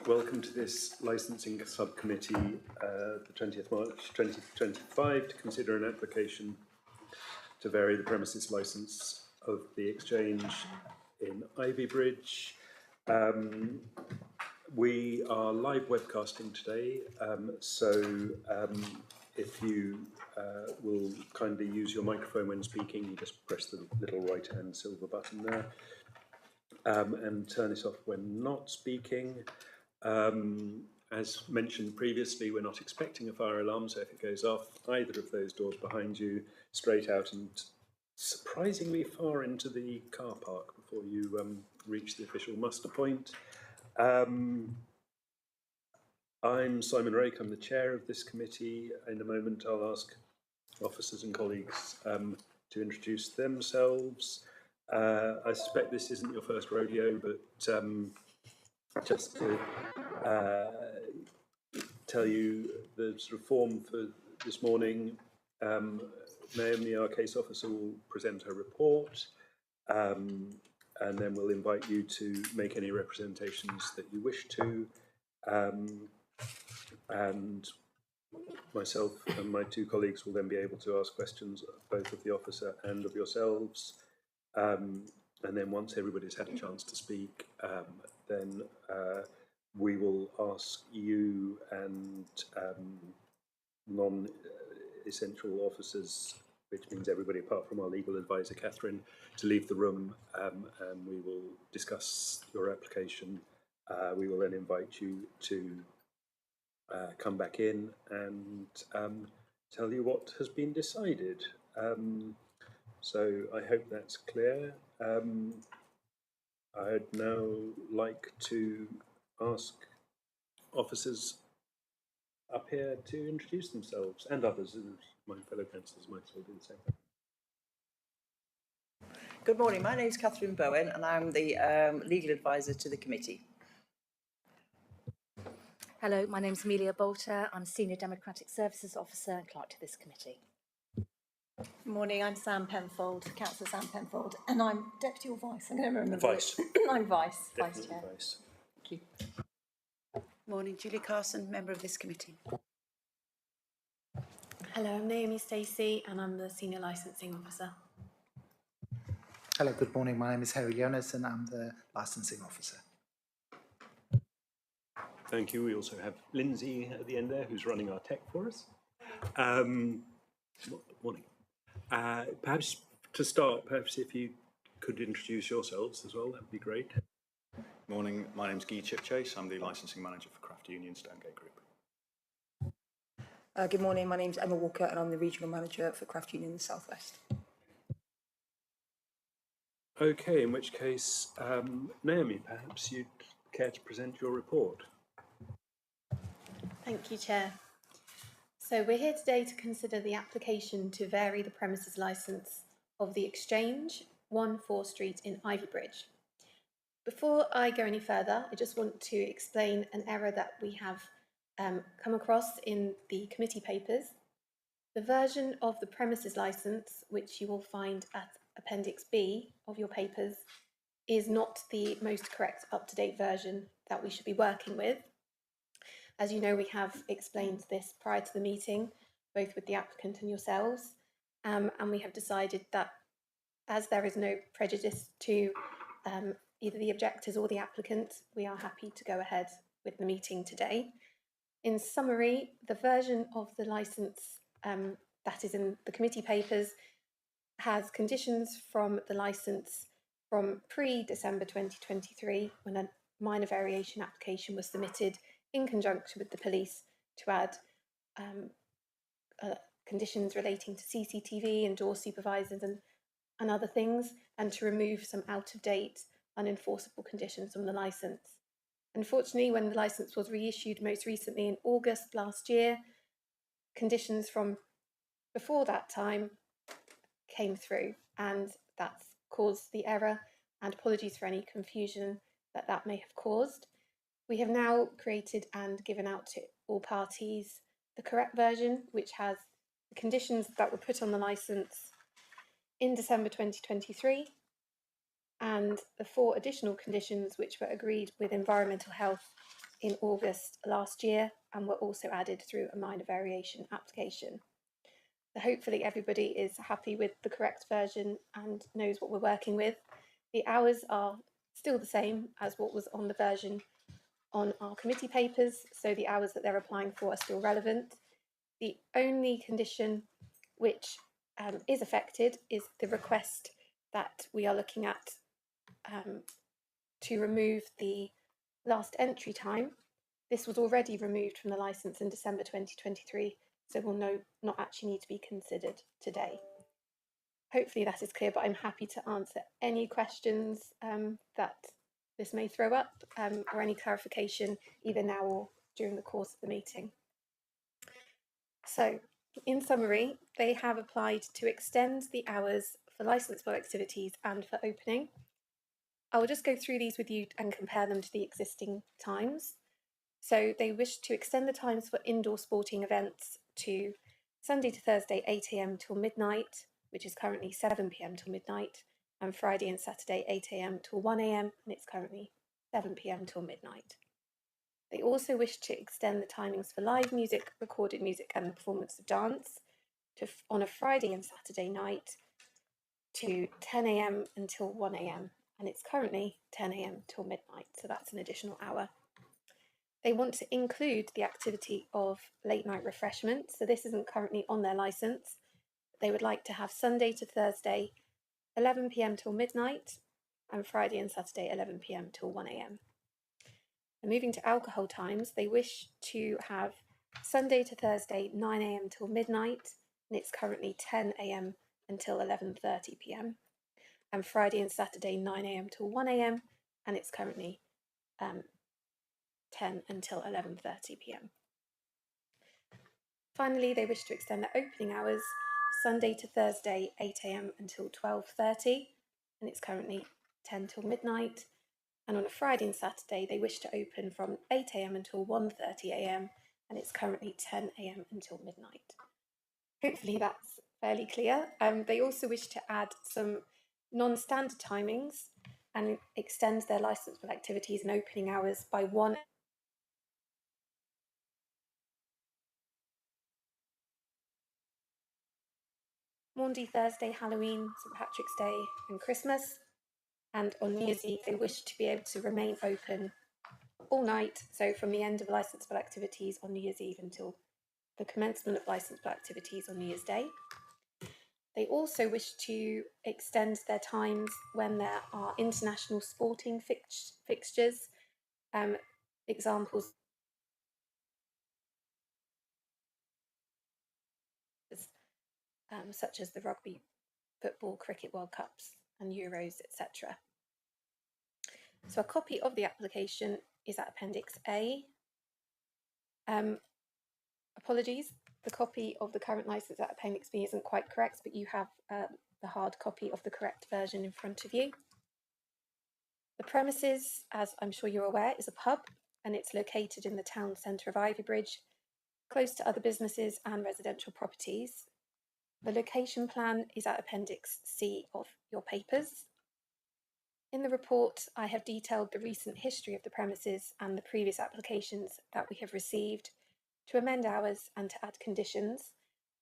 Welcome to this licensing subcommittee, the 20th March 2025, to consider an application to vary the premises licence of the exchange in Ivy Bridge. We are live webcasting today, so if you will kindly use your microphone when speaking, you just press the little right-hand silver button there and turn it off when not speaking. As mentioned previously, we're not expecting a fire alarm, so if it goes off either of those doors behind you, straight out and surprisingly far into the car park before you reach the official muster point. I'm Simon Rake, I'm the chair of this committee. In a moment I'll ask officers and colleagues to introduce themselves. I suspect this isn't your first rodeo, but just to tell you the sort of form for this morning, Naomi, our case officer, will present her report, and then we'll invite you to make any representations that you wish to, and myself and my two colleagues will then be able to ask questions both of the officer and of yourselves. And then once everybody's had a chance to speak, then we will ask you and non-essential officers, which means everybody apart from our legal advisor, Catherine, to leave the room, and we will discuss your application. We will then invite you to come back in and tell you what has been decided. So I hope that's clear. I'd now like to ask officers up here to introduce themselves, and others, and my fellow councillors might as well do the same. Good morning, my name is Catherine Bowen and I'm the legal advisor to the committee. Hello, my name is Amelia Bolter. I'm Senior Democratic Services Officer and Clerk to this committee. Good morning, I'm Sam Penfold, Councillor Sam Penfold, and I'm Deputy or Vice? I'm going to remember. Vice. I'm Vice Chair. Vice. Thank you. Morning, Julie Carson, member of this committee. Hello, I'm Naomi Stacey and I'm the Senior Licensing Officer. Hello, good morning. My name is Harry Jonas and I'm the Licensing Officer. Thank you. We also have Lindsay at the end there, who's running our tech for us. Morning. Perhaps to start, perhaps if you could introduce yourselves as well, that would be great. Morning, my name's Guy Chipchase. I'm the Licensing Manager for Craft Union Stonegate Group. Good morning, my name's Emma Walker and I'm the Regional Manager for Craft Union in the South West. Okay, in which case, Naomi, perhaps you'd care to present your report. Thank you, Chair. So we're here today to consider the application to vary the premises licence of the Exchange, 1 4 Street in Ivy Bridge. Before I go any further, I just want to explain an error that we have come across in the committee papers. The version of the premises licence, which you will find at Appendix B of your papers, is not the most correct up-to-date version that we should be working with. As you know, we have explained this prior to the meeting, both with the applicant and yourselves, and we have decided that as there is no prejudice to either the objectors or the applicant, we are happy to go ahead with the meeting today. In summary, the version of the licence that is in the committee papers has conditions from the licence from pre-December 2023, when a minor variation application was submitted in conjunction with the police to add conditions relating to CCTV and door supervisors and other things, and to remove some out-of-date, unenforceable conditions from the licence. Unfortunately, when the licence was reissued most recently in August last year, conditions from before that time came through, and that's caused the error, and apologies for any confusion that may have caused. We have now created and given out to all parties the correct version, which has the conditions that were put on the licence in December 2023 and the 4 additional conditions which were agreed with Environmental Health in August last year and were also added through a minor variation application. So hopefully everybody is happy with the correct version and knows what we're working with. The hours are still the same as what was on the version on our committee papers, so the hours that they're applying for are still relevant. The only condition which is affected is the request that we are looking at to remove the last entry time. This was already removed from the licence in December 2023, so will not actually need to be considered today. Hopefully that is clear, but I'm happy to answer any questions that this may throw up or any clarification either now or during the course of the meeting. So, in summary, they have applied to extend the hours for licensable activities and for opening. I will just go through these with you and compare them to the existing times. So they wish to extend the times for indoor sporting events to Sunday to Thursday 8 AM till midnight, which is currently 7 PM till midnight, and Friday and Saturday 8 AM till 1 AM, and it's currently 7 PM till midnight. They also wish to extend the timings for live music, recorded music, and the performance of dance on a Friday and Saturday night to 10 AM until 1 AM, and it's currently 10 AM till midnight, so that's an additional hour. They want to include the activity of late night refreshment, so this isn't currently on their licence. They would like to have Sunday to Thursday 11 PM till midnight and Friday and Saturday 11 PM till 1 AM. And moving to alcohol times, they wish to have Sunday to Thursday 9 AM till midnight, and it's currently 10 AM until 11:30 PM, and Friday and Saturday 9 AM till 1 AM, and it's currently 10 until 11:30 PM. Finally, they wish to extend their opening hours Sunday to Thursday 8 AM until 12:30, and it's currently 10 till midnight. And on a Friday and Saturday, they wish to open from 8 AM until 1:30 AM, and it's currently 10 AM until midnight. Hopefully that's fairly clear. They also wish to add some non-standard timings and extend their licensable activities and opening hours by 1 Maundy Thursday, Halloween, St Patrick's Day and Christmas. And on New Year's Eve, they wish to be able to remain open all night, so from the end of licensable activities on New Year's Eve until the commencement of licensable activities on New Year's Day. They also wish to extend their times when there are international sporting fixtures. Examples such as the rugby, football, cricket World Cups and Euros, etc. So a copy of the application is at Appendix A. Apologies, the copy of the current licence at Appendix B isn't quite correct, but you have the hard copy of the correct version in front of you. The premises, as I'm sure you're aware, is a pub, and it's located in the town centre of Ivybridge, close to other businesses and residential properties. The location plan is at Appendix C of your papers. In the report, I have detailed the recent history of the premises and the previous applications that we have received to amend hours and to add conditions.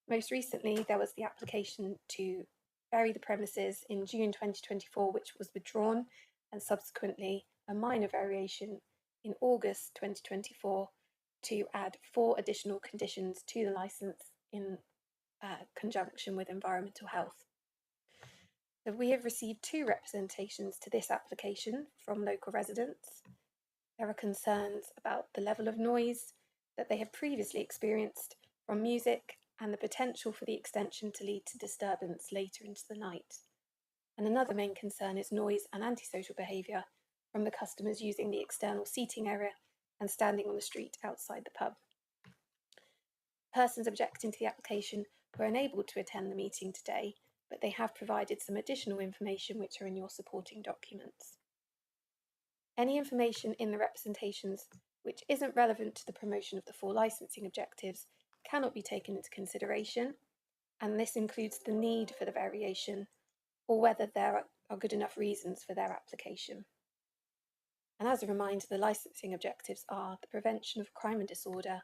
Most recently, there was the application to vary the premises in June 2024, which was withdrawn, and subsequently a minor variation in August 2024 to add 4 additional conditions to the licence in conjunction with environmental health. So we have received 2 representations to this application from local residents. There are concerns about the level of noise that they have previously experienced from music and the potential for the extension to lead to disturbance later into the night. And another main concern is noise and antisocial behaviour from the customers using the external seating area and standing on the street outside the pub. Persons objecting to the application were unable to attend the meeting today, but they have provided some additional information which are in your supporting documents. Any information in the representations which isn't relevant to the promotion of the 4 licensing objectives cannot be taken into consideration, and this includes the need for the variation or whether there are good enough reasons for their application. And as a reminder, the licensing objectives are the prevention of crime and disorder,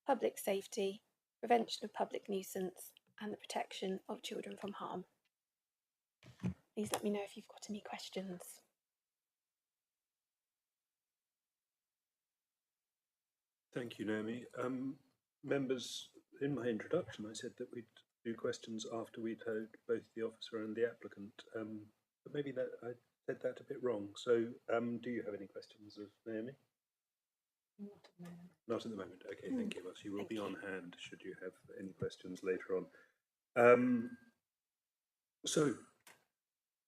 public safety, prevention of public nuisance, and the protection of children from harm. Please let me know if you've got any questions. Thank you, Naomi. Members, in my introduction, I said that we'd do questions after we'd heard both the officer and the applicant, but maybe that I said that a bit wrong. So, do you have any questions of Naomi? Not at the moment. Not at the moment. Okay, thank you. Well, she will be on hand should you have any questions later on. So,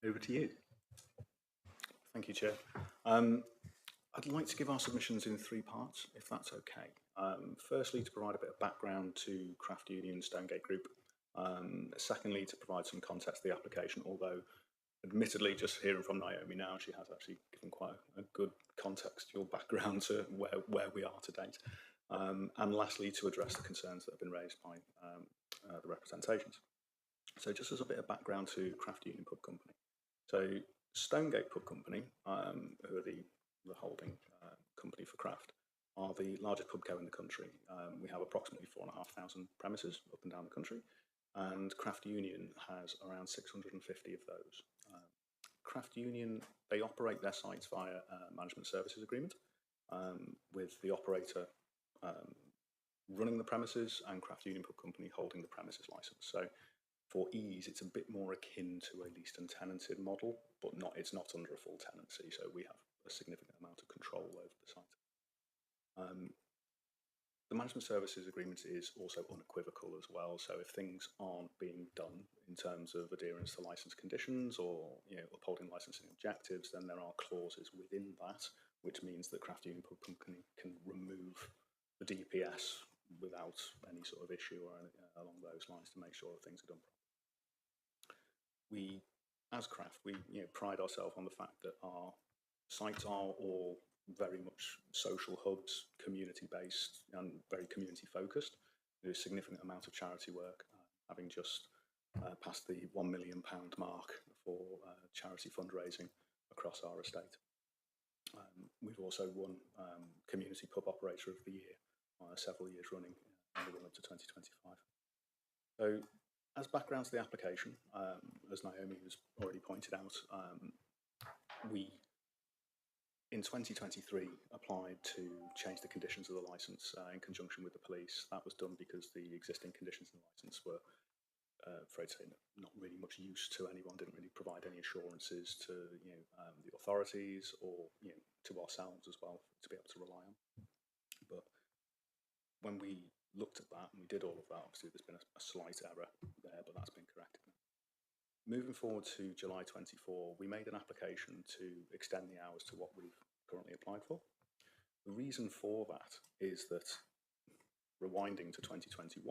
over to you. Thank you, Chair. I'd like to give our submissions in 3 parts, if that's okay. Firstly, to provide a bit of background to Craft Union Stonegate Group. Secondly, to provide some context to the application, although admittedly, just hearing from Naomi now, she has actually given quite a good contextual background to where we are to date. And lastly, to address the concerns that have been raised by the representations. So just as a bit of background to Craft Union Pub Company. So Stonegate Pub Company, who are the holding company for craft, are the largest pub co in the country. We have approximately 4,500 premises up and down the country, and Craft Union has around 650 of those. Craft Union, they operate their sites via a management services agreement with the operator running the premises and Craft Union Pub Company holding the premises license. So for ease, it's a bit more akin to a leased and tenanted model, but it's not under a full tenancy, so we have a significant amount of control over the site. The management services agreement is also unequivocal as well, so if things aren't being done in terms of adherence to licence conditions or upholding licensing objectives, then there are clauses within that, which means that Craft Union Pub Company can remove the DPS without any sort of issue or anything along those lines to make sure that things are done properly. We, as Craft, we pride ourselves on the fact that our sites are all very much social hubs, community-based and very community-focused. There's a significant amount of charity work, having just passed the £1 million mark for charity fundraising across our estate. We've also won Community Pub Operator of the Year several years running in the run up to 2025. So, as background to the application, as Naomi has already pointed out, we in 2023 applied to change the conditions of the licence in conjunction with the police. That was done because the existing conditions in the licence were, afraid to say, not really much use to anyone, didn't really provide any assurances to the authorities or to ourselves as well to be able to rely on. But when we looked at that and we did all of that, obviously there's been a slight error there, but that's been corrected now. Moving forward to July 24, we made an application to extend the hours to what we've currently applied for. The reason for that is that, rewinding to 2021,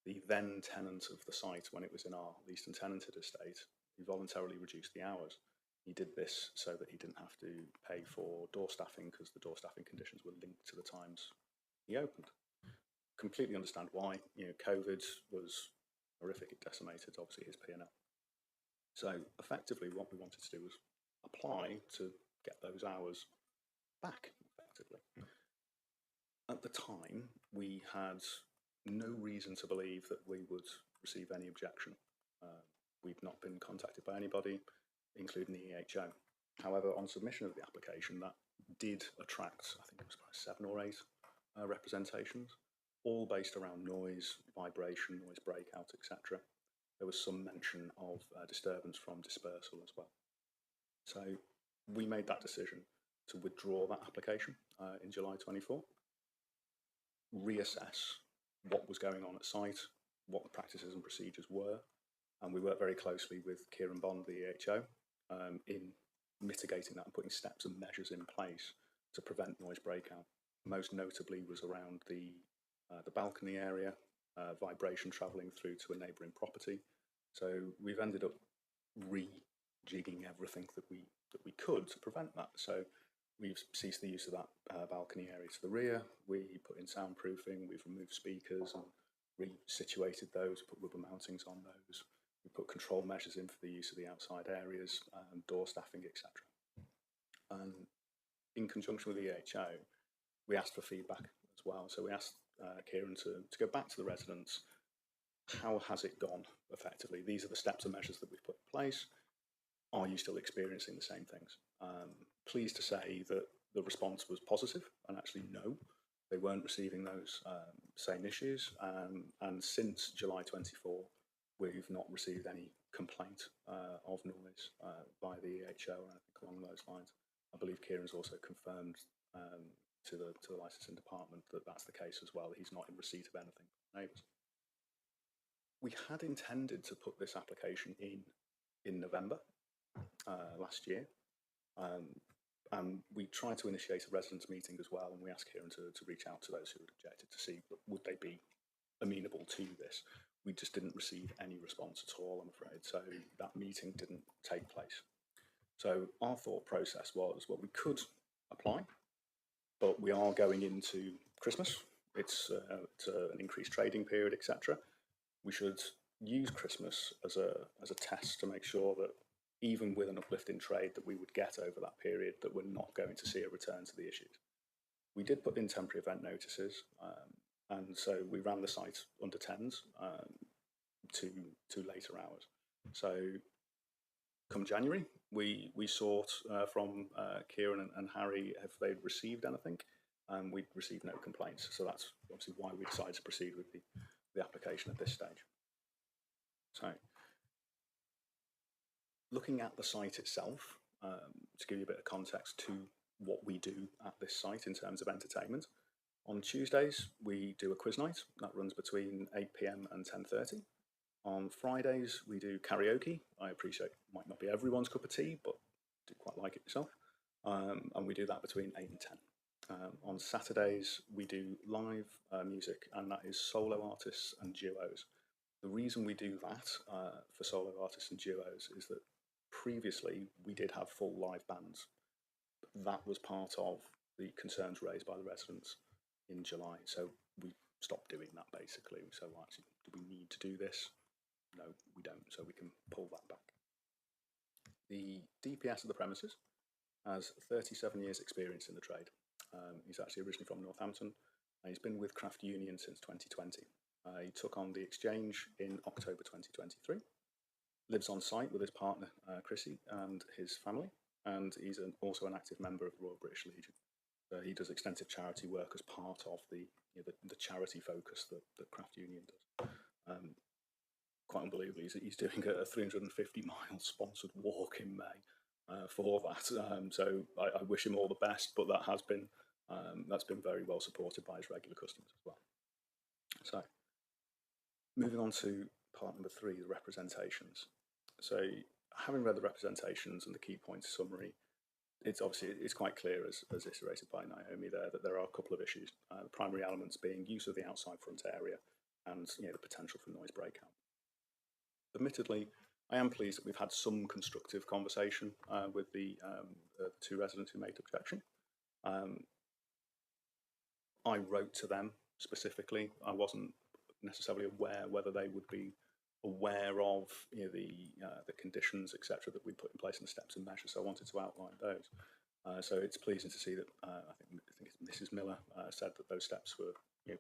the then tenant of the site, when it was in our leased and tenanted estate, he voluntarily reduced the hours. He did this so that he didn't have to pay for door staffing because the door staffing conditions were linked to the times he opened. Completely understand why. COVID was horrific. It decimated, obviously, his P&L. So effectively what we wanted to do was apply to get those hours back, effectively. At the time, we had no reason to believe that we would receive any objection. We'd not been contacted by anybody, including the EHO. However, on submission of the application, that did attract, I think it was about 7 or 8 representations, all based around noise, vibration, noise breakout, etc. There was some mention of disturbance from dispersal as well. So we made that decision to withdraw that application in July 24, reassess what was going on at site, what the practices and procedures were, and we worked very closely with Kieran Bond, the EHO, in mitigating that and putting steps and measures in place to prevent noise breakout. Most notably was around the balcony area, vibration travelling through to a neighbouring property. So we've ended up rejigging everything that we could to prevent that. So we've ceased the use of that balcony area to the rear. We put in soundproofing. We've removed speakers and resituated those, put rubber mountings on those. We put control measures in for the use of the outside areas, door staffing, etc. And in conjunction with the EHO, we asked for feedback as well. So we asked Kieran to go back to the residents. How has it gone effectively? These are the steps and measures that we've put in place. Are you still experiencing the same things? Pleased to say that the response was positive, and actually no, they weren't receiving those same issues. And since July 24, we've not received any complaint of noise by the EHO or anything along those lines. I believe Kieran's also confirmed to the licensing department that that's the case as well. He's not in receipt of anything from neighbours. We had intended to put this application in November last year, and we tried to initiate a residents' meeting as well, and we asked Kieran to reach out to those who had objected to see would they be amenable to this. We just didn't receive any response at all, I'm afraid, so that meeting didn't take place. So our thought process was, well, we could apply, but we are going into Christmas. It's an increased trading period, etc. We should use Christmas as a test to make sure that even with an uplift in trade that we would get over that period, that we're not going to see a return to the issues. We did put in temporary event notices, and so we ran the site under 10s to later hours. So come January, we sought from Kieran and Harry if they'd received anything, and we'd received no complaints. So that's obviously why we decided to proceed with the application at this stage. So looking at the site itself, to give you a bit of context to what we do at this site in terms of entertainment, on Tuesdays we do a quiz night that runs between 8 PM and 10:30. On Fridays we do karaoke. I appreciate it might not be everyone's cup of tea, but I do quite like it myself, and we do that between 8 and 10. On Saturdays we do live music, and that is solo artists and duos. The reason we do that for solo artists and duos is that previously we did have full live bands. That was part of the concerns raised by the residents in July, so we stopped doing that basically. So actually, do we need to do this? No, we don't, so we can pull that back. The DPS of the premises has 37 years experience in the trade. He's actually originally from Northampton, and he's been with Craft Union since 2020. He took on the exchange in October 2023, lives on site with his partner Chrissy and his family, and he's also an active member of the Royal British Legion. He does extensive charity work as part of the charity focus that Craft Union does. Quite unbelievably, he's doing a 350-mile sponsored walk in May for that. So I wish him all the best, but that's been very well supported by his regular customers as well. So moving on to part number 3, the representations. So having read the representations and the key points summary, it's quite clear as iterated by Naomi there that there are a couple of issues. The primary elements being use of the outside front area and the potential for noise breakout. Admittedly, I am pleased that we've had some constructive conversation with the 2 residents who made objection. I wrote to them specifically. I wasn't necessarily aware whether they would be aware of the conditions, etc., that we put in place and the steps and measures. So I wanted to outline those. So it's pleasing to see that I think it's Mrs. Miller said that those steps were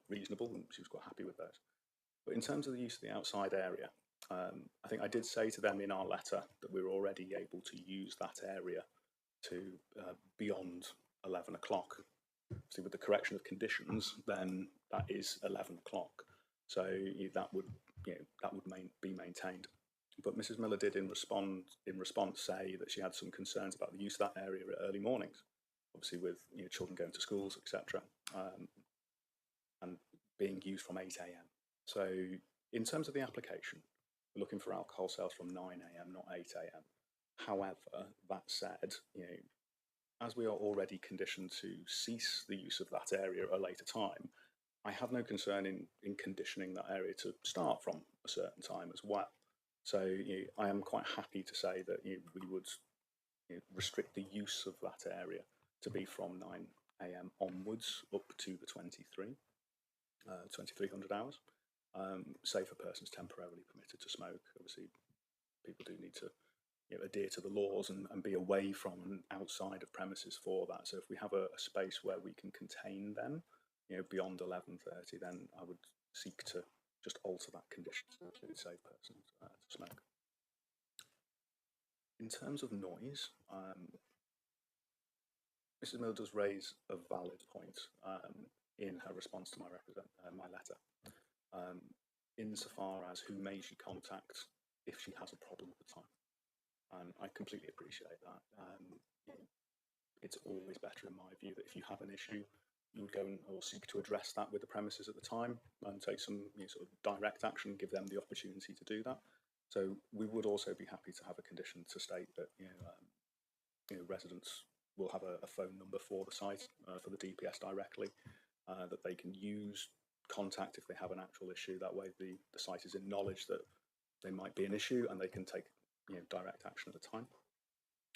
reasonable, and she was quite happy with those. But in terms of the use of the outside area, I think I did say to them in our letter that we were already able to use that area to beyond 11 o'clock. See, with the correction of conditions, then that is 11 o'clock. So that would be maintained. But Mrs. Miller did in response say that she had some concerns about the use of that area at early mornings, obviously with children going to schools, etc., and being used from 8 AM. So in terms of the application, we're looking for alcohol sales from 9 AM, not 8 AM. However, that said, as we are already conditioned to cease the use of that area at a later time, I have no concern in conditioning that area to start from a certain time as well. So I am quite happy to say that we would restrict the use of that area to be from 9 AM onwards up to the 2300 hours, save for persons temporarily permitted to smoke. Obviously, people do need to adhere to the laws and be away from and outside of premises for that. So if we have a space where we can contain them, beyond 11:30, then I would seek to just alter that condition to save persons to smoke. In terms of noise, Mrs. Mill does raise a valid point in her response to my letter, insofar as who may she contact if she has a problem at the time. And I completely appreciate that. It's always better, in my view, that if you have an issue, you would go or seek to address that with the premises at the time and take some sort of direct action, give them the opportunity to do that. So we would also be happy to have a condition to state that residents will have a phone number for the site, for the DPS directly, that they can use, contact if they have an actual issue. That way the site is in knowledge that there might be an issue and they can take direct action at the time.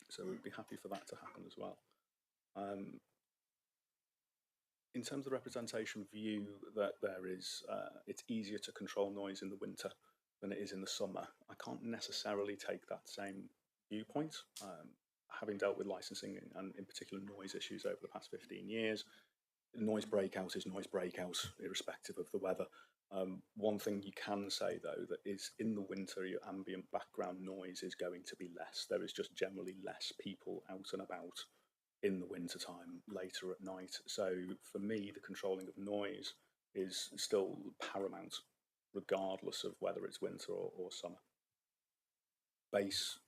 So we'd be happy for that to happen as well. In terms of the representation view that there is, it's easier to control noise in the winter than it is in the summer. I can't necessarily take that same viewpoint. Having dealt with licensing and in particular noise issues over the past 15 years, noise breakout is noise breakout, irrespective of the weather. One thing you can say, though, that is in the winter, your ambient background noise is going to be less. There is just generally less people out and about in the winter time, later at night. So for me, the controlling of noise is still paramount, regardless of whether it's winter or summer. Bass,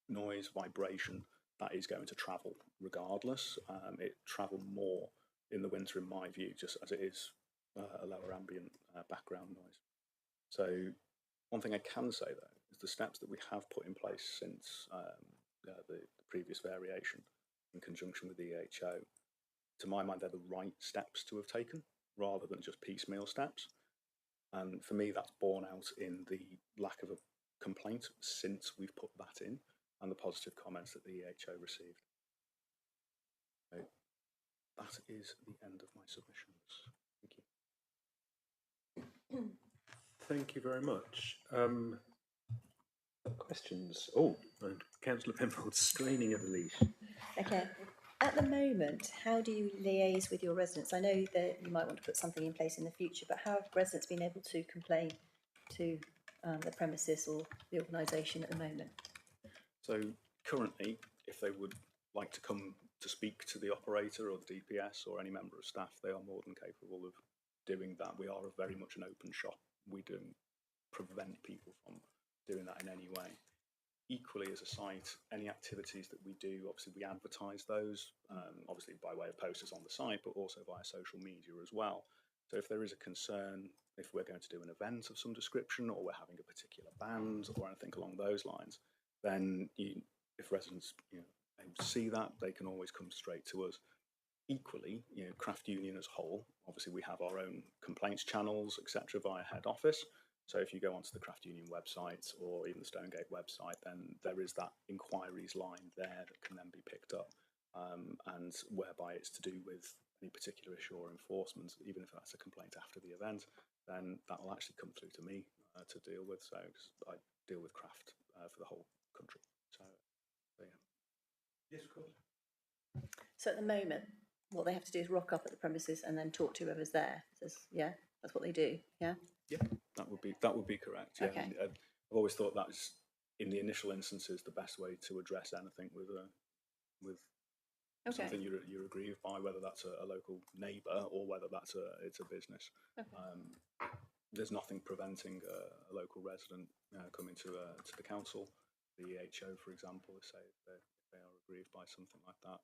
noise, vibration, that is going to travel regardless. It travel more in the winter, in my view, just as it is a lower ambient background noise. So one thing I can say, though, is the steps that we have put in place since the previous variation in conjunction with the EHO, to my mind, they're the right steps to have taken rather than just piecemeal steps. And for me, that's borne out in the lack of a complaint since we've put that in and the positive comments that the EHO received. So that is the end of my submissions. Thank you. Thank you very much. Questions? Oh, and Councillor Penfold's straining at the leash. Okay. At the moment, how do you liaise with your residents? I know that you might want to put something in place in the future, but how have residents been able to complain to the premises or the organisation at the moment? So currently, if they would like to come to speak to the operator or the DPS or any member of staff, they are more than capable of doing that. We are very much an open shop. We don't prevent people from doing that in any way. Equally, as a site, any activities that we do, obviously we advertise those, obviously by way of posters on the site, but also via social media as well. So if there is a concern, if we're going to do an event of some description or we're having a particular band or anything along those lines, then if residents able to see that, they can always come straight to us. Equally, Craft Union as a whole, obviously we have our own complaints channels, etc., via head office. So if you go onto the Craft Union website or even the Stonegate website, then there is that inquiries line there that can then be picked up, and whereby it's to do with any particular issue or enforcement, even if that's a complaint after the event, then that will actually come through to me to deal with. So I deal with Craft for the whole country. So yeah. Yes, of course. So at the moment, what they have to do is rock up at the premises and then talk to whoever's there. Yeah, that's what they do. Yeah. Yeah, that would be correct. Yeah. Okay. I've always thought that is, in the initial instances, the best way to address anything with Okay. something you're aggrieved by, whether that's a local neighbour or whether it's a business. Okay. There's nothing preventing a local resident coming to the council, the EHO, for example, say if they are aggrieved by something like that.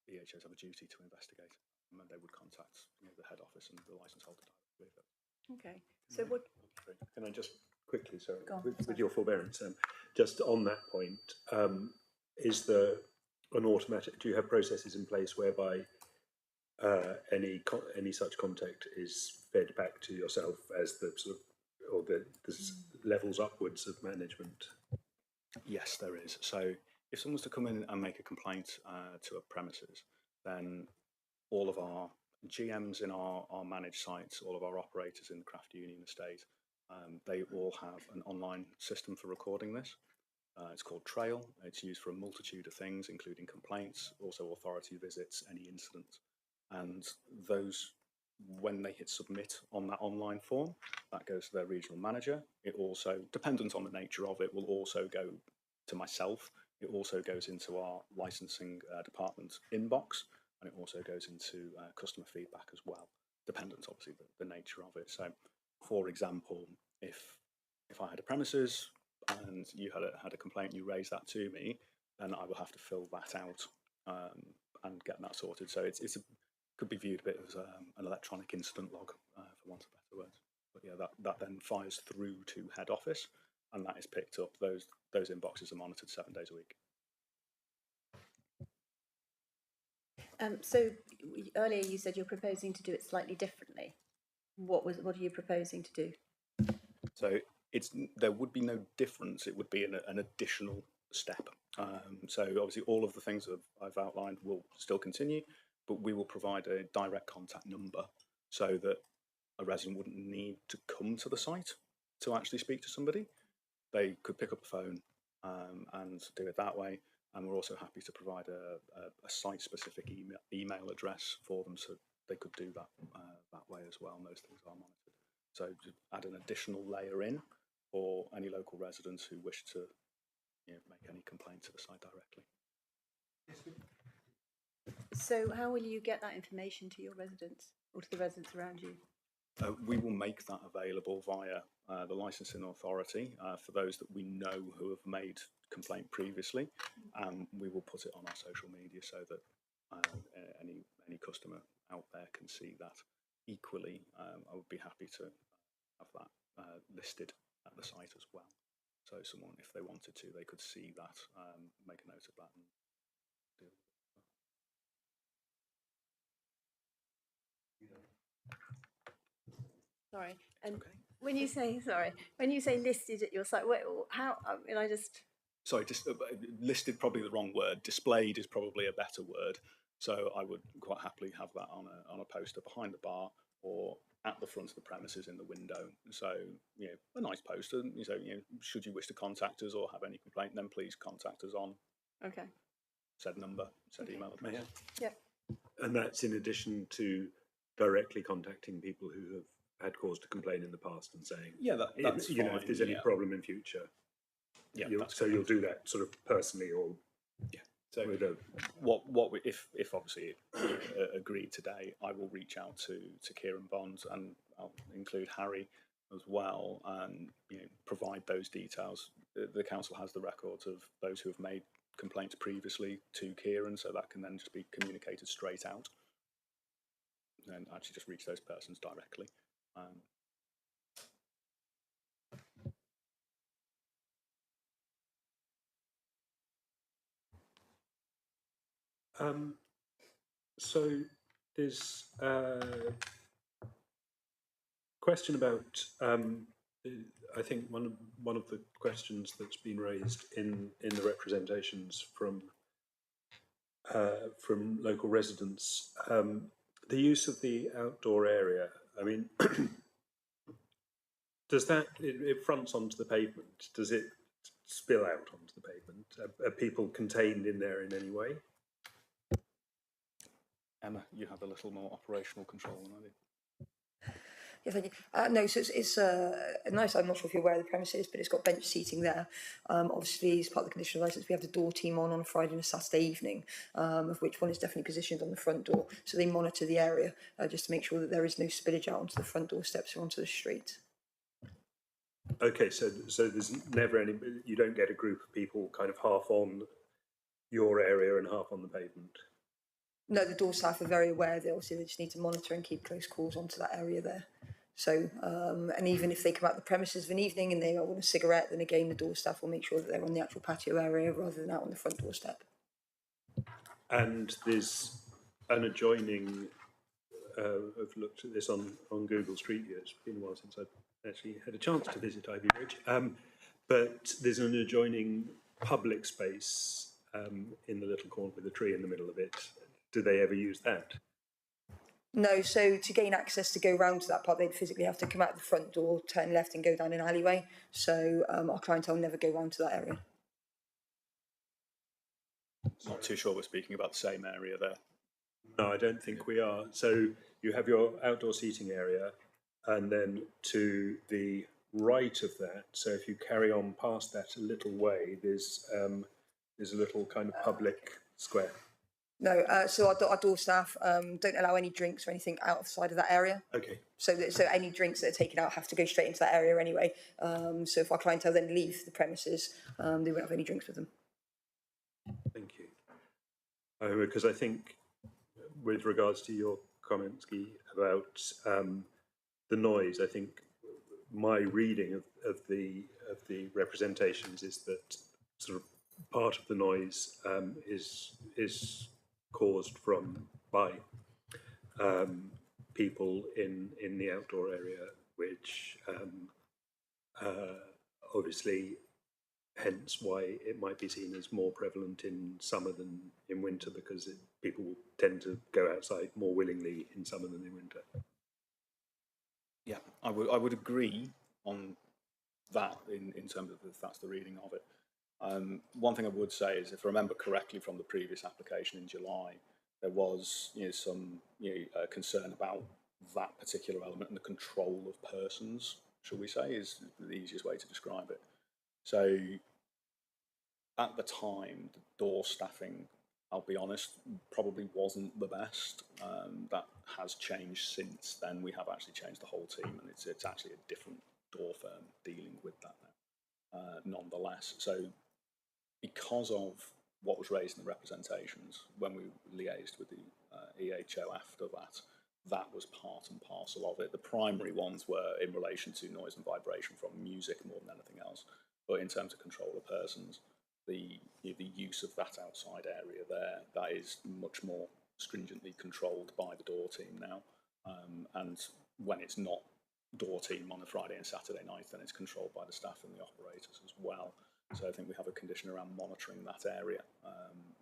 The EHOs have a duty to investigate, and they would contact the head office and the licence holder directly. Okay. So what? Can I just quickly, sorry, Go on, with your forbearance, just on that point, is there an automatic? Do you have processes in place whereby any such contact is fed back to yourself as the sort of, or the levels upwards of management? Yes, there is. So if someone's to come in and make a complaint to a premises, then all of our GMs in our managed sites, all of our operators in the Craft Union estate, they all have an online system for recording this. It's called Trail. It's used for a multitude of things, including complaints, also authority visits, any incidents. And those, when they hit submit on that online form, that goes to their regional manager. It also, dependent on the nature of it, will also go to myself. It also goes into our licensing department inbox, and it also goes into customer feedback as well, dependent obviously the nature of it. So, for example, if I had a premises and you had a complaint, you raised that to me, then I will have to fill that out and get that sorted. So could be viewed a bit as an electronic incident log, for want of better words. But yeah, that then fires through to head office, and that is picked up. Those inboxes are monitored 7 days a week. So earlier you said you're proposing to do it slightly differently. What are you proposing to do? So there would be no difference. It would be an additional step. So obviously all of the things that I've outlined will still continue, but we will provide a direct contact number so that a resident wouldn't need to come to the site to actually speak to somebody. They could pick up the phone and do it that way. And we're also happy to provide a site-specific email address for them, so they could do that that way as well. And those things are monitored. So just add an additional layer in for any local residents who wish to make any complaint to the site directly. So how will you get that information to your residents or to the residents around you? We will make that available via the licensing authority for those that we know who have made complaint previously. We will put it on our social media so that any customer out there can see that. Equally, I would be happy to have that listed at the site as well. So someone, if they wanted to, they could see that, make a note of that, and do it. Sorry, and Okay. when you say listed at your site, how? I mean, Sorry, just listed, probably the wrong word. Displayed is probably a better word. So I would quite happily have that on a poster behind the bar or at the front of the premises in the window. So a nice poster. So should you wish to contact us or have any complaint, then please contact us on said number, said email address. Yeah. And that's in addition to directly contacting people who have had cause to complain in the past and saying, that's fine, if there's any problem in future. Yeah, you'll do that sort of personally, or So if obviously agreed today, I will reach out to Kieran Bond, and I'll include Harry as well, and provide those details. The council has the records of those who have made complaints previously to Kieran, so that can then just be communicated straight out and actually just reach those persons directly. So there's a question about, I think one of the questions that's been raised in the representations from local residents, the use of the outdoor area. I mean, does that, it fronts onto the pavement, does it spill out onto the pavement? Are people contained in there in any way? Emma, you have a little more operational control than I do. Yeah, thank you. No, so it's nice. I'm not sure if you're aware of the premises, but it's got bench seating there. Obviously, as part of the conditional licence, we have the door team on a Friday and a Saturday evening, of which one is definitely positioned on the front door. So they monitor the area just to make sure that there is no spillage out onto the front door steps or onto the street. Okay, so there's never any, you don't get a group of people kind of half on your area and half on the pavement? No, the door staff are very aware that obviously they just need to monitor and keep close calls onto that area there. So, and even if they come out the premises of an evening and they want a cigarette, then again, the door staff will make sure that they're on the actual patio area rather than out on the front doorstep. And there's an adjoining, I've looked at this on Google Street View. It's been a while since I've actually had a chance to visit Ivy Bridge. But there's an adjoining public space in the little corner with a tree in the middle of it. Do they ever use that? No, so to gain access to go round to that part, they'd physically have to come out the front door, turn left and go down an alleyway. So our clientele never go round to that area. Not too sure we're speaking about the same area there. No, I don't think we are. So you have your outdoor seating area, and then to the right of that, so if you carry on past that a little way, there's a little kind of public square. No, so our door staff don't allow any drinks or anything outside of that area. Okay. So any drinks that are taken out have to go straight into that area anyway. So if our clientele then leave the premises, they won't have any drinks with them. Thank you. Because I think, with regards to your comments, Guy, about the noise, I think my reading of the representations is that sort of part of the noise is caused by people in the outdoor area, which obviously hence why it might be seen as more prevalent in summer than in winter, because people tend to go outside more willingly in summer than in winter. Yeah, I would agree on that in terms of if that's the reading of it. One thing I would say is, if I remember correctly from the previous application in July, there was some concern about that particular element and the control of persons, shall we say, is the easiest way to describe it. So at the time, the door staffing, I'll be honest, probably wasn't the best. That has changed since then. We have actually changed the whole team, and it's actually a different door firm dealing with that now, nonetheless. So because of what was raised in the representations, when we liaised with the EHO after that, that was part and parcel of it. The primary ones were in relation to noise and vibration from music more than anything else. But in terms of control of persons, the use of that outside area there, that is much more stringently controlled by the door team now. And when it's not door team on a Friday and Saturday night, then it's controlled by the staff and the operators as well. So I think we have a condition around monitoring that area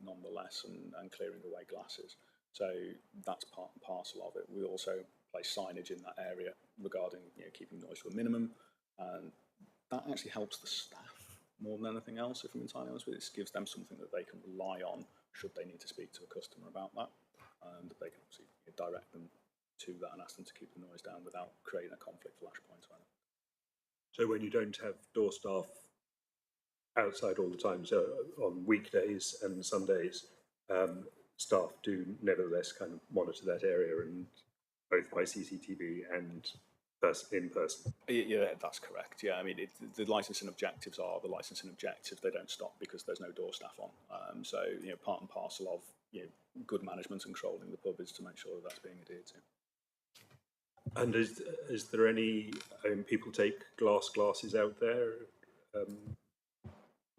nonetheless, and clearing away glasses. So that's part and parcel of it. We also place signage in that area regarding keeping noise to a minimum, and that actually helps the staff more than anything else, if I'm entirely honest with you. It gives them something that they can rely on should they need to speak to a customer about that, and they can obviously direct them to that and ask them to keep the noise down without creating a conflict flashpoint. So when you don't have door staff outside all the time, so on weekdays and Sundays, staff do nevertheless kind of monitor that area, and both by CCTV and in person. Yeah, that's correct. Yeah, I mean, the licensing objectives are the licensing objectives. They don't stop because there's no door staff on. So part and parcel of good management and controlling the pub is to make sure that that's being adhered to. And is there any people take glasses out there?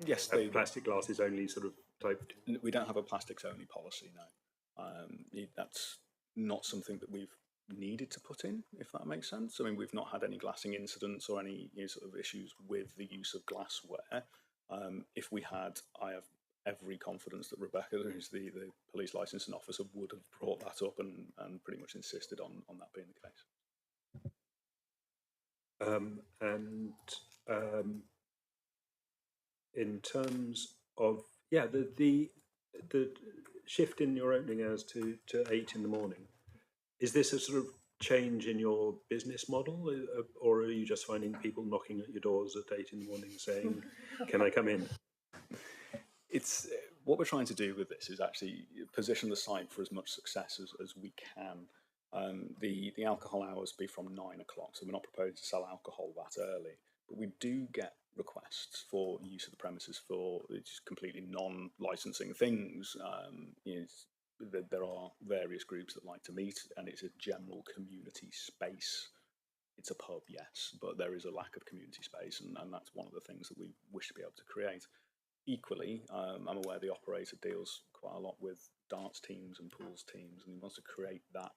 Yes, plastic glasses only sort of type. We don't have a plastics only policy, no. That's not something that we've needed to put in, if that makes sense. I mean, we've not had any glassing incidents or any sort of issues with the use of glassware. If we had, I have every confidence that Rebecca, who's the police licensing officer, would have brought that up and pretty much insisted on that being the case. In terms of the shift in your opening hours to 8 in the morning, is this a sort of change in your business model, or are you just finding people knocking at your doors at 8 in the morning saying, "Can I come in"? It's what we're trying to do with this is actually position the site for as much success as we can. The alcohol hours be from 9 o'clock, so we're not proposing to sell alcohol that early, but we do get requests for use of the premises for just completely non-licensing things. There are various groups that like to meet, and it's a general community space. It's a pub, yes, but there is a lack of community space, and that's one of the things that we wish to be able to create. Equally, I'm aware the operator deals quite a lot with darts teams and pools teams, and he wants to create that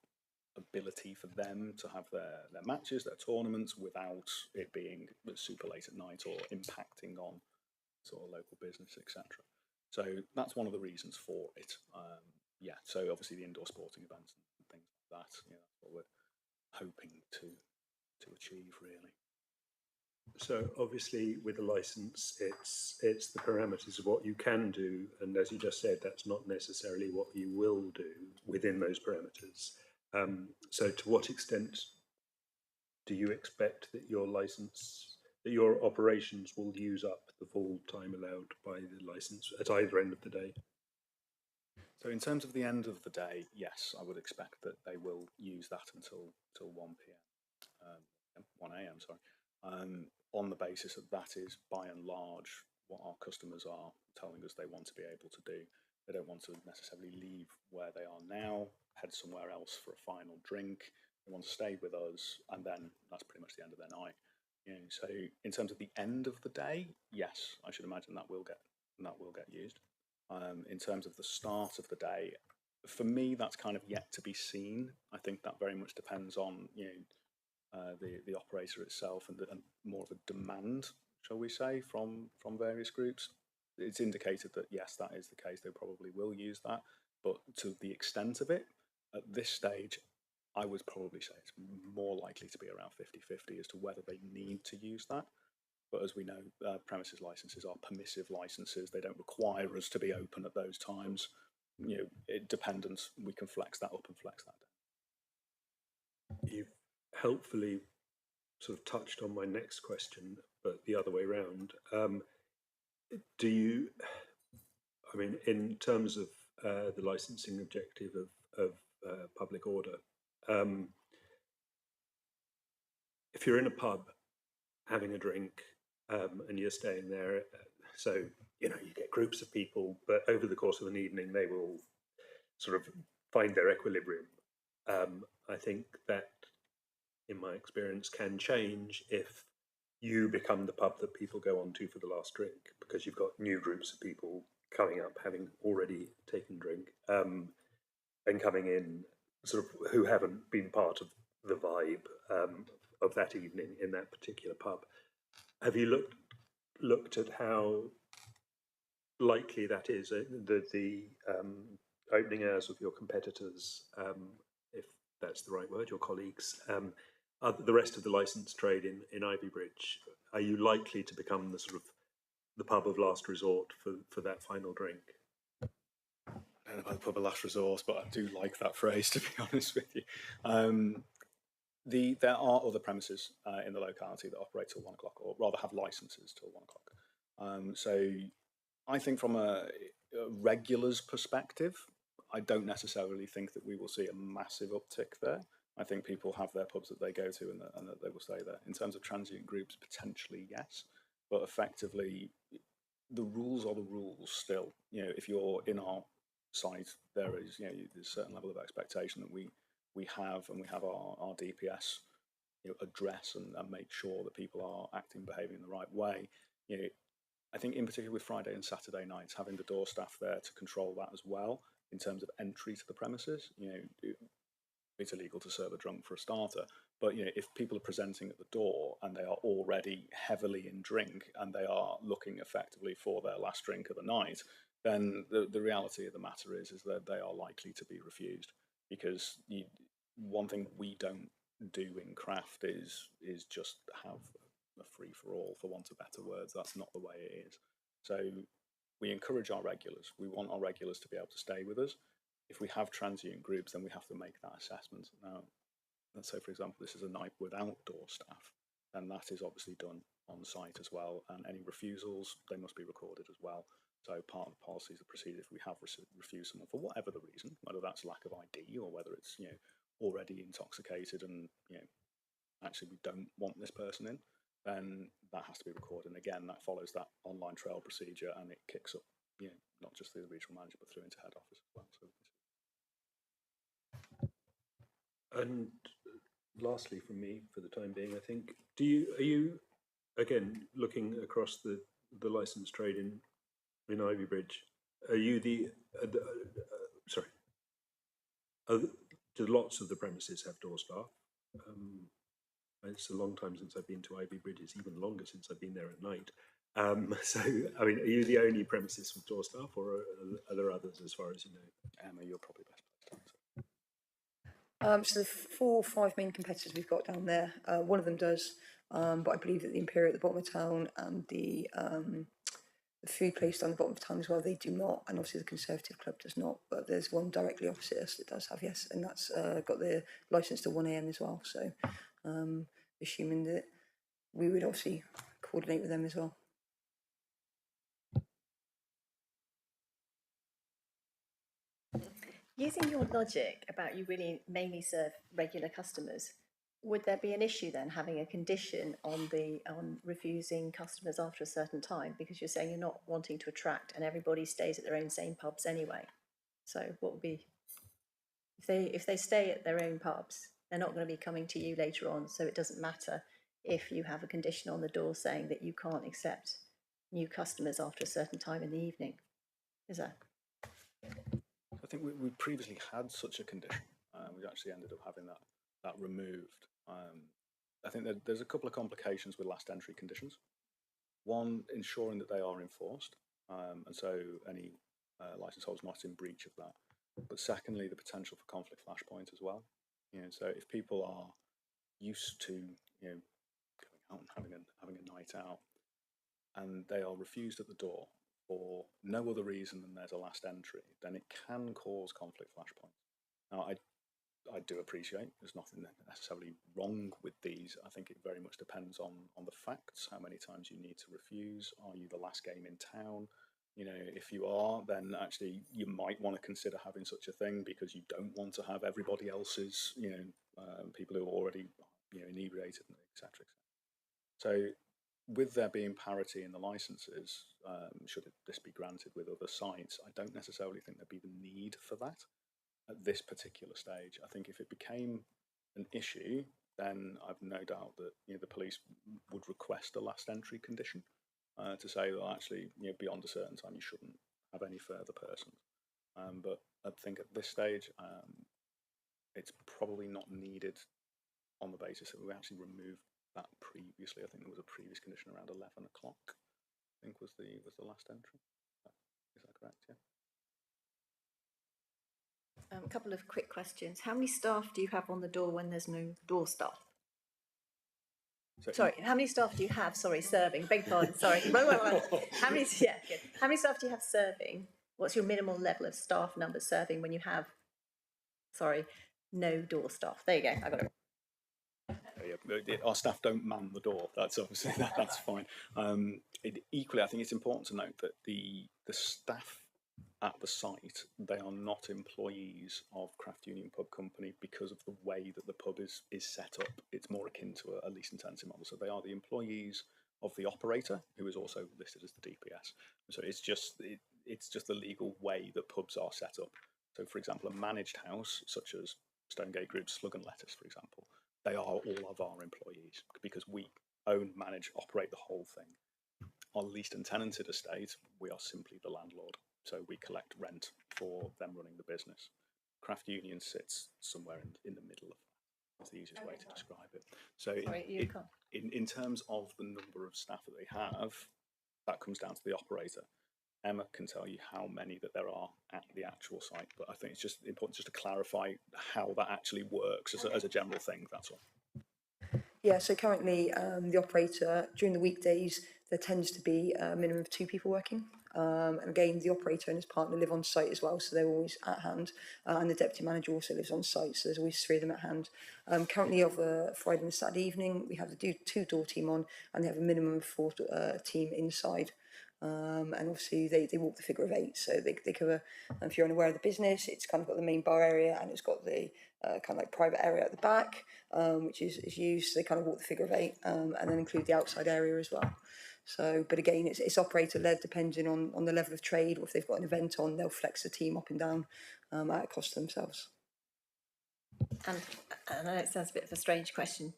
ability for them to have their matches, their tournaments, without it being super late at night or impacting on sort of local business, etc. So that's one of the reasons for it. So obviously the indoor sporting events and things like that, that's what we're hoping to achieve, really. So obviously with a license, it's the parameters of what you can do, and as you just said, that's not necessarily what you will do within those parameters. So to what extent do you expect that your license, that your operations will use up the full time allowed by the license at either end of the day? So in terms of the end of the day, yes, I would expect that they will use that until 1 p.m. 1 a.m. Sorry, on the basis that that is by and large what our customers are telling us they want to be able to do. They don't want to necessarily leave where they are now, head somewhere else for a final drink. They want to stay with us, and then that's pretty much the end of their night. So in terms of the end of the day, yes, I should imagine that will get used. In terms of the start of the day, for me, that's kind of yet to be seen. I think that very much depends on the operator itself and more of a demand, shall we say, from various groups. It's indicated that yes, that is the case. They probably will use that, but to the extent of it, at this stage, I would probably say it's more likely to be around 50-50 as to whether they need to use that. But as we know, premises licenses are permissive licenses. They don't require us to be open at those times. Dependent, we can flex that up and flex that down. You've helpfully sort of touched on my next question, but the other way around. Do you, I mean, in terms of the licensing objective of public order, if you're in a pub having a drink and you're staying there, so you get groups of people, but over the course of an evening they will sort of find their equilibrium. I think that, in my experience, can change if you become the pub that people go on to for the last drink, because you've got new groups of people coming up having already taken drink and coming in sort of who haven't been part of the vibe of that evening in that particular pub. Have you looked at how likely that is, the opening hours of your competitors, if that's the right word, your colleagues, the rest of the licensed trade in Ivybridge? Are you likely to become the sort of the pub of last resort for that final drink? I don't know about the pub of last resort, but I do like that phrase, to be honest with you. There are other premises in the locality that operate till 1 o'clock, or rather have licenses till 1 o'clock. So I think from a regulars perspective, I don't necessarily think that we will see a massive uptick there. I think people have their pubs that they go to and that they will stay there. In terms of transient groups, potentially yes, but effectively the rules are the rules still. If you're in our site, there is there's a certain level of expectation that we have, and we have our DPS address and make sure that people are acting, behaving in the right way. I think in particular with Friday and Saturday nights, having the door staff there to control that as well in terms of entry to the premises. It's illegal to serve a drunk for a starter, but if people are presenting at the door and they are already heavily in drink and they are looking effectively for their last drink of the night, then the reality of the matter is that they are likely to be refused, because one thing we don't do in craft is just have a free for all, for want of better words. That's not the way it is. So we encourage our regulars. We want our regulars to be able to stay with us. If we have transient groups, then we have to make that assessment. Now, let's say, for example, this is a night without door staff, then that is obviously done on site as well. And any refusals, they must be recorded as well. So part of the policy is the procedure if we have refused someone for whatever the reason, whether that's lack of ID or whether it's already intoxicated and actually we don't want this person in, then that has to be recorded. And again, that follows that online trail procedure, and it kicks up not just through the regional manager but through into head office as well. So. And lastly, from me, for the time being, I think, are you again looking across the licensed trade in Ivybridge? Are you sorry? Do lots of the premises have door staff? It's a long time since I've been to Ivybridge. It's even longer since I've been there at night. So, I mean, are you the only premises with door staff, or are there others as far as you know? Emma, you're probably best placed to answer. So the 4 or 5 main competitors we've got down there, one of them does, but I believe that the Imperial at the bottom of town and the food place down the bottom of town as well, they do not, and obviously the Conservative Club does not, but there's one directly opposite us that does have, yes, and that's got the licence to 1 AM as well, so assuming that we would obviously coordinate with them as well. Using your logic about you really mainly serve regular customers, would there be an issue then having a condition on refusing customers after a certain time, because you're saying you're not wanting to attract and everybody stays at their own same pubs anyway? So what would be, if they stay at their own pubs, they're not going to be coming to you later on, so it doesn't matter if you have a condition on the door saying that you can't accept new customers after a certain time in the evening, is that? I think we previously had such a condition. We actually ended up having that removed. I think that there's a couple of complications with last entry conditions. One, ensuring that they are enforced, and so any licence holders not in breach of that. But secondly, the potential for conflict flashpoint as well. So if people are used to going out and having a night out, and they are refused at the door for no other reason than there's a last entry, then it can cause conflict flashpoints. Now, I do appreciate there's nothing necessarily wrong with these. I think it very much depends on the facts, how many times you need to refuse. Are you the last game in town? If you are, then actually you might want to consider having such a thing, because you don't want to have everybody else's, people who are already, inebriated, etc. So, with there being parity in the licenses, should this be granted with other sites, I don't necessarily think there'd be the need for that at this particular stage. I think if it became an issue, then I've no doubt that the police would request a last entry condition to say that actually beyond a certain time you shouldn't have any further persons. But I think at this stage it's probably not needed on the basis that we actually removed that previously. I think there was a previous condition around 11 o'clock. I think was the last entry. Is that correct? Yeah. A couple of quick questions. How many staff do you have on the door when there's no door staff? Sorry, how many staff do you have? Sorry, serving. Beg pardon. Sorry. How many? Yeah, good. How many staff do you have serving? What's your minimal level of staff number serving when you have? Sorry, no door staff. There you go. I got it. Our staff don't man the door. That's obviously that's fine. Equally, I think it's important to note that the staff at the site, they are not employees of Craft Union Pub Company because of the way that the pub is set up. It's more akin to a lease and tenancy model. So they are the employees of the operator, who is also listed as the DPS. So it's just the legal way that pubs are set up. So, for example, a managed house such as Stonegate Group's Slug and Lettuce, for example, they are all of our employees because we own, manage, operate the whole thing. Our leased and tenanted estate, we are simply the landlord. So we collect rent for them running the business. Craft Union sits somewhere in the middle of that. That's the easiest way to describe it. So in terms of the number of staff that they have, that comes down to the operator. Emma can tell you how many that there are at the actual site, but I think it's just important just to clarify how that actually works as a general thing, that's all. Yeah, so currently the operator, during the weekdays, there tends to be a minimum of 2 people working. And again, the operator and his partner live on site as well, so they're always at hand. And the deputy manager also lives on site, so there's always 3 of them at hand. Currently, of a Friday and Saturday evening, we have the 2 door team on, and they have a minimum of 4 team inside. And obviously they walk the figure of 8, so they cover, if you're unaware of the business, it's kind of got the main bar area and it's got the kind of like private area at the back, which is used, so they kind of walk the figure of 8, and then include the outside area as well. So, but again, it's operator led, depending on the level of trade, or if they've got an event on, they'll flex the team up and down at a cost to themselves. And I know it sounds a bit of a strange question.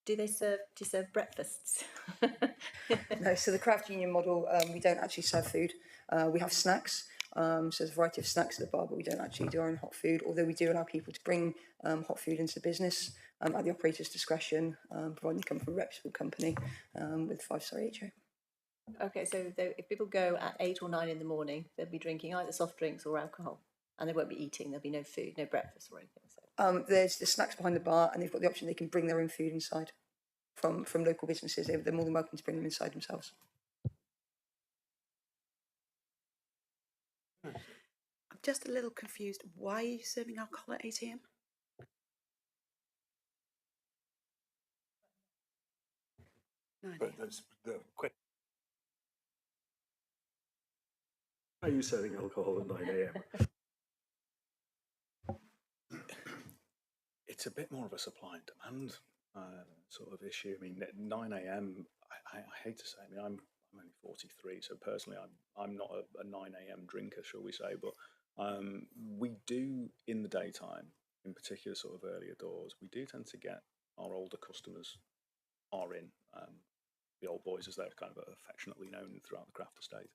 Do you serve breakfasts? No, so the Craft Union model, we don't actually serve food. We have snacks, so there's a variety of snacks at the bar, but we don't actually do our own hot food, although we do allow people to bring hot food into the business at the operator's discretion, providing they come from a reputable company with 5-star HO. Okay, so if people go at 8 or 9 in the morning, they'll be drinking either soft drinks or alcohol. And they won't be eating, there'll be no food, no breakfast or anything. So. There's the snacks behind the bar, and they've got the option they can bring their own food inside from local businesses. They're more than welcome to bring them inside themselves. I'm just a little confused. Why are you serving alcohol at 8 a.m? No idea. But that's the question. Are you serving alcohol at 9 a.m? It's a bit more of a supply and demand sort of issue. I mean, at 9 a.m. I hate to say, I mean, I'm only 43, so personally, I'm not a 9 a.m. drinker, shall we say? But we do in the daytime, in particular, sort of earlier doors, we do tend to get our older customers are in. The old boys, as they're kind of affectionately known throughout the craft estate.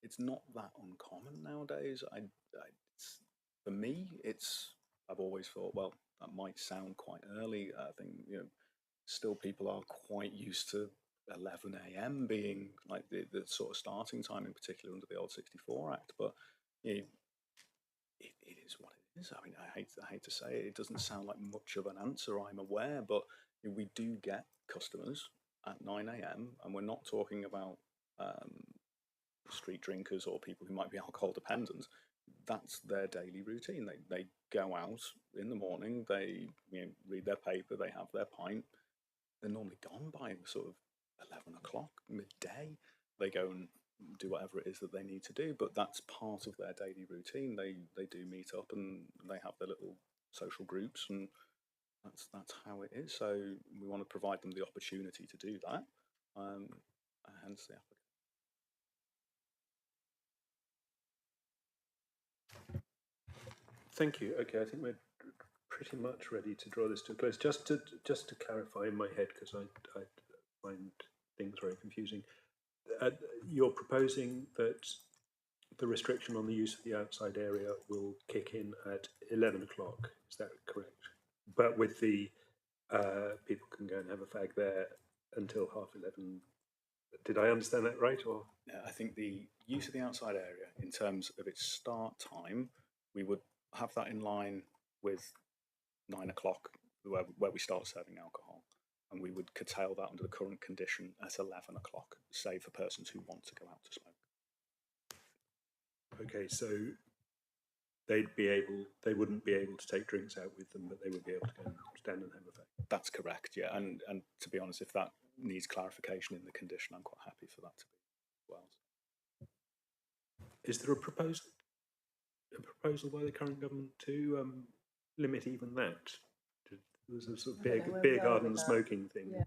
It's not that uncommon nowadays. For me, I've always thought, well, that might sound quite early. I think, still people are quite used to 11 a.m. being like the sort of starting time, in particular under the old 64 Act. But it is what it is. I mean, I hate to say it. It doesn't sound like much of an answer, I'm aware, but we do get customers at 9 a.m. and we're not talking about street drinkers or people who might be alcohol dependent. That's their daily routine. They go out in the morning, they read their paper, they have their pint. They're normally gone by sort of 11 o'clock, midday. They go and do whatever it is that they need to do, but that's part of their daily routine. They do meet up and they have their little social groups, and that's how it is. So we want to provide them the opportunity to do that. Hence the application. Thank you. Okay, I think we're pretty much ready to draw this to a close. Just to clarify in my head, because I find things very confusing. You're proposing that the restriction on the use of the outside area will kick in at 11 o'clock. Is that correct? But with the people can go and have a fag there until 11:30. Did I understand that right? Or I think the use of the outside area in terms of its start time, we would have that in line with 9 o'clock, where we start serving alcohol, and we would curtail that under the current condition at 11 o'clock, save for persons who want to go out to smoke. okay, so they wouldn't be able to take drinks out with them, but they would be able to go and stand and have a fag. That's correct, yeah. And to be honest, if that needs clarification in the condition, I'm quite happy for that to be as well. Is there a proposal by the current government to limit even that? There's a sort of beer garden smoking thing. Yeah.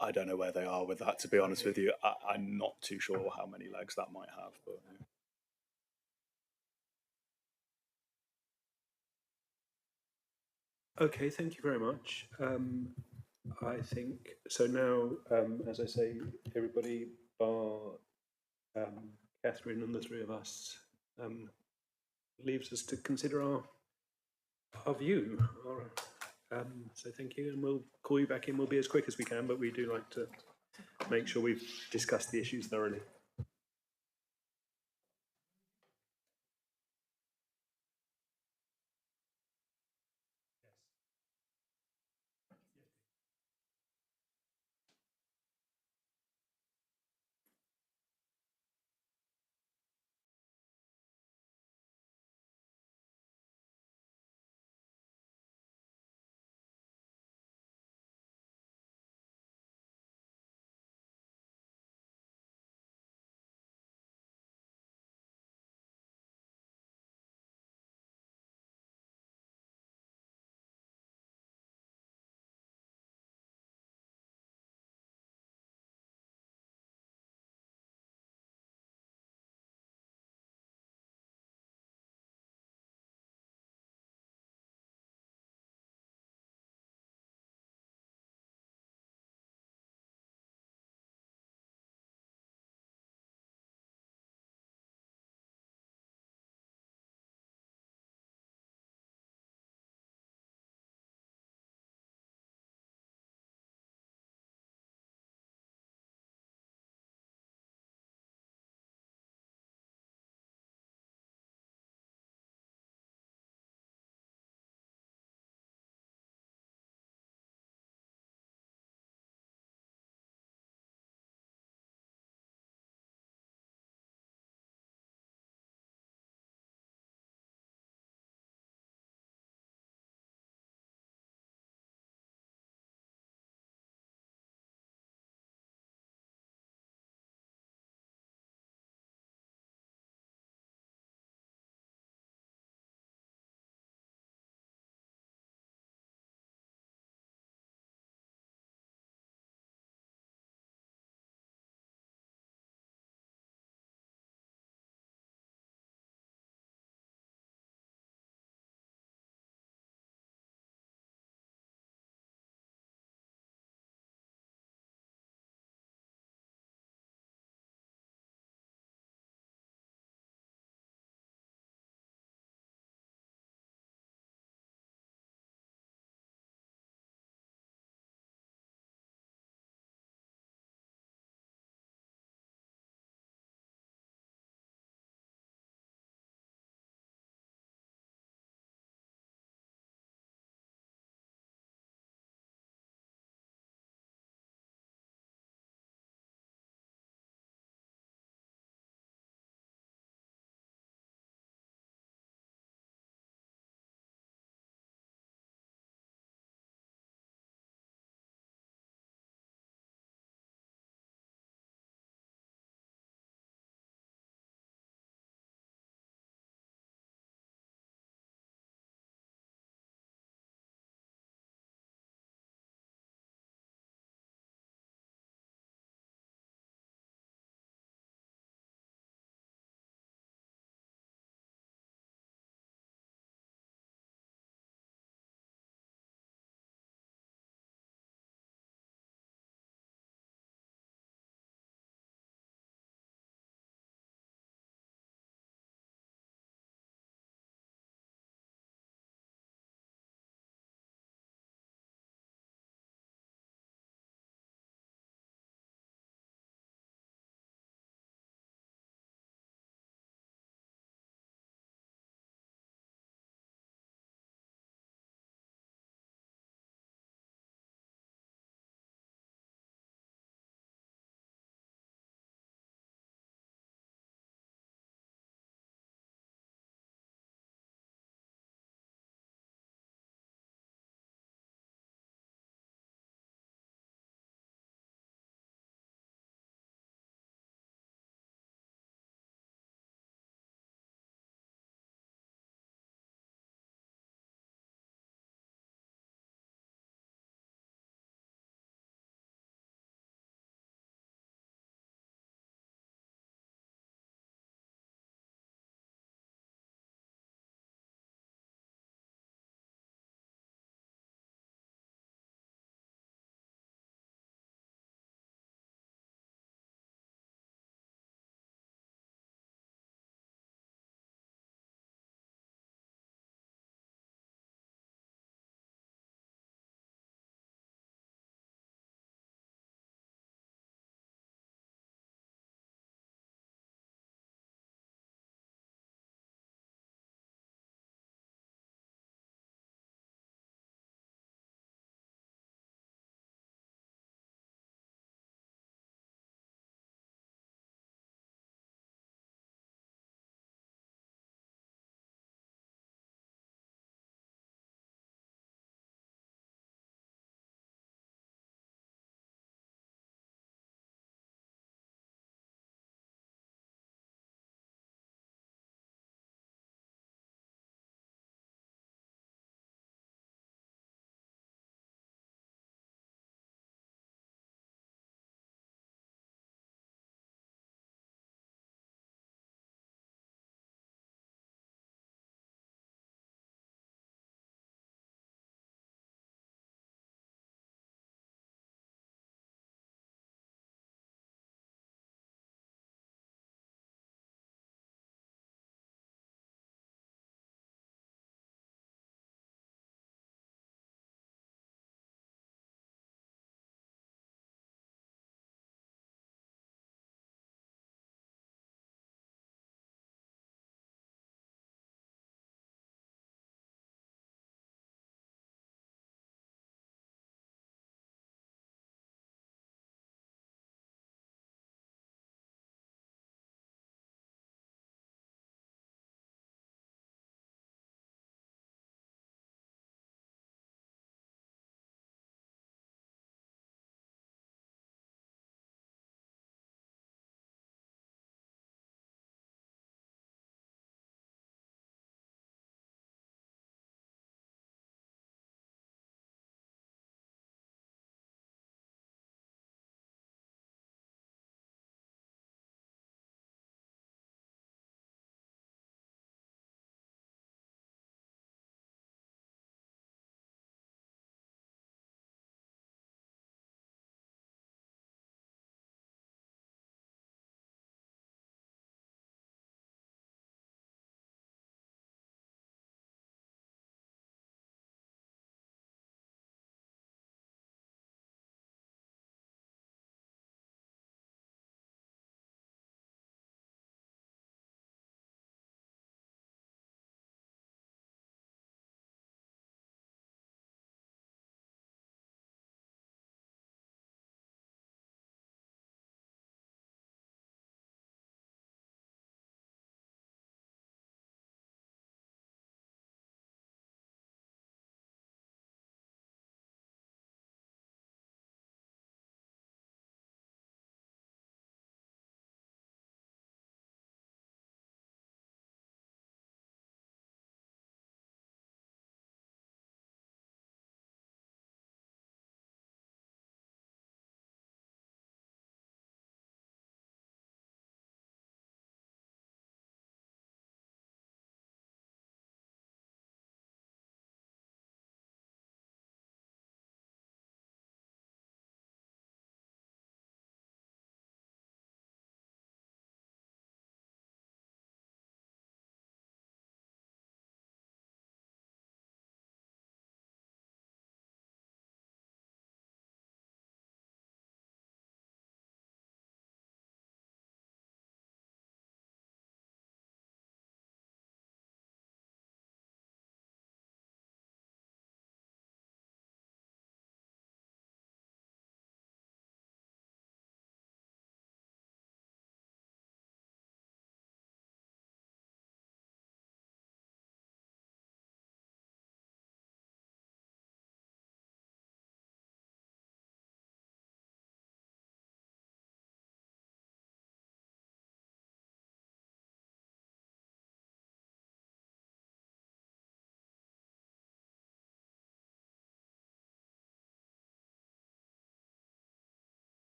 I don't know where they are with that, to be honest with you. I'm not too sure how many legs that might have, but. Yeah. Okay, thank you very much. I think so now, as I say, everybody bar Catherine and the three of us leaves us to consider our view. So thank you, and we'll call you back in. We'll be as quick as we can, but we do like to make sure we've discussed the issues thoroughly.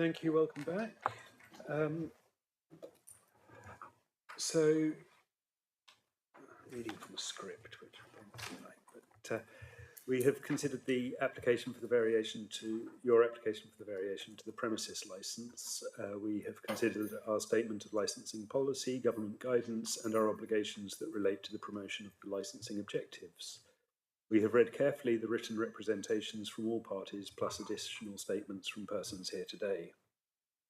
Thank you, welcome back. So, reading from a script, which I don't like, but we have considered the application for the variation to, your application for the variation to the premises licence. We have considered our statement of licensing policy, government guidance, and our obligations that relate to the promotion of the licensing objectives. We have read carefully the written representations from all parties, plus additional statements from persons here today.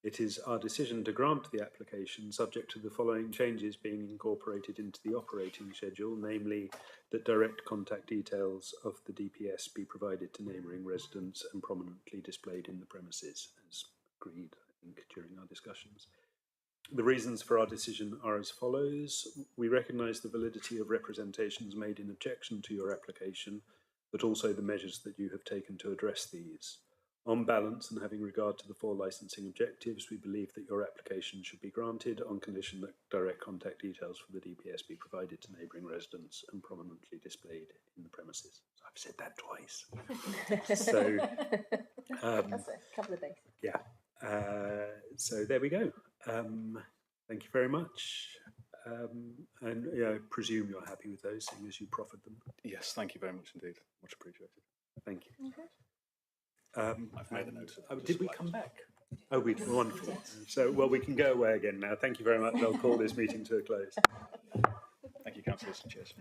It is our decision to grant the application subject to the following changes being incorporated into the operating schedule, namely that direct contact details of the DPS be provided to neighbouring residents and prominently displayed in the premises, as agreed, I think, during our discussions. The reasons for our decision are as follows. We recognise the validity of representations made in objection to your application, but also the measures that you have taken to address these. On balance, and having regard to the 4 licensing objectives, we believe that your application should be granted on condition that direct contact details for the DPS be provided to neighbouring residents and prominently displayed in the premises. So I've said that twice. So, That's a couple of basics. yeah. So there we go. Thank you very much. And I presume you're happy with those, seeing as you proffered them. Yes, thank you very much indeed. Much appreciated. Thank you. Okay. I've made a note of the did we select. come back? Oh, we wonderful. So, well, we can go away again now. Thank you very much. I'll call this meeting to a close. Thank you, councillors. Cheers.